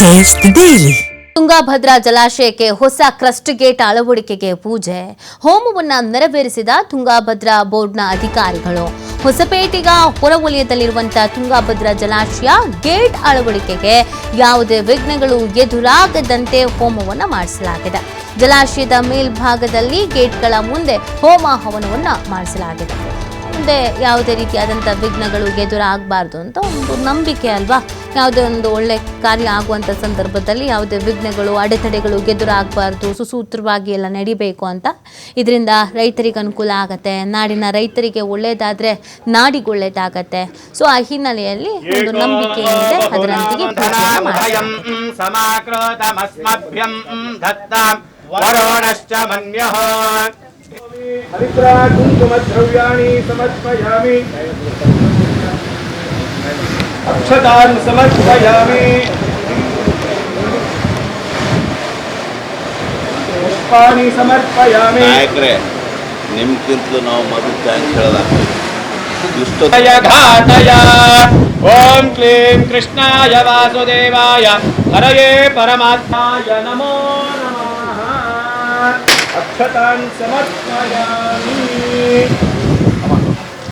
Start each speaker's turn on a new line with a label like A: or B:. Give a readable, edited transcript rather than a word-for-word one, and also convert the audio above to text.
A: Taste daily.
B: Tungabhadra ಜಲಾಶಯಕ್ಕೆ ಹೊಸ crust gate ಅಳವಡಿಕೆಗೆ ಪೂಜೆ ಹೋಮವನ್ನ ನೆರವೇರಿಸಿದ ತುಂಗಭದ್ರಾ ಬೋರ್ಡ್ನ ಅಧಿಕಾರಿಗಳು. ಹೊಸಪೇಟೆಗ ಹೊರವಲಯದಲ್ಲಿರುವಂತಹ ತುಂಗಭದ್ರಾ ಜಲಾಶಯ ಗೇಟ್ ಅಳವಡಿಕೆಗೆ ಯಾವುದೇ ವಿಘ್ನಗಳು ಎದುರಾಗದಂತೆ ಹೋಮವನ್ನ ಮಾಡಿಸಲಾಗಿದೆ. ಜಲಾಶಯದ ಮೇಲ್ಭಾಗದಲ್ಲಿ ಗೇಟ್ಗಳ ಮುಂದೆ ಹೋಮ ಹವನವನ್ನ ಮಾಡಿಸಲಾಗಿದೆ. ಮುಂದೆ ಯಾವುದೇ ರೀತಿಯಾದಂಥ ವಿಘ್ನಗಳು ಎದುರಾಗಬಾರ್ದು ಅಂತ ಒಂದು ನಂಬಿಕೆ ಅಲ್ವಾ. ಯಾವುದೇ ಒಂದು ಒಳ್ಳೆ ಕಾರ್ಯ ಆಗುವಂಥ ಸಂದರ್ಭದಲ್ಲಿ ಯಾವುದೇ ವಿಘ್ನಗಳು ಅಡೆತಡೆಗಳು ಎದುರಾಗಬಾರ್ದು, ಸುಸೂತ್ರವಾಗಿ ಎಲ್ಲ ನಡಿಬೇಕು ಅಂತ. ಇದರಿಂದ ರೈತರಿಗೆ ಅನುಕೂಲ ಆಗತ್ತೆ, ನಾಡಿನ ರೈತರಿಗೆ ಒಳ್ಳೇದಾದರೆ ನಾಡಿಗೆ ಒಳ್ಳೇದಾಗತ್ತೆ. ಸೊ ಆ ಹಿನ್ನೆಲೆಯಲ್ಲಿ ಒಂದು ನಂಬಿಕೆ ಏನಿದೆ ಅದರಂತೆಯೇ
C: हरिद्राकुङ्कुमद्रव्याणि समर्पयामि अक्षतान् समर्पयामि पुष्पाणि समर्पयामि
D: नायकरे निम्किंतलू ನಾವು ಮೊದಲು ಥ್ಯಾಂಕ್ಸ್
C: घातय ओम क्लीं कृष्णाय वासुदेवाय हरये परमात्माय नमो नमः अक्षतान् समर्पयामि।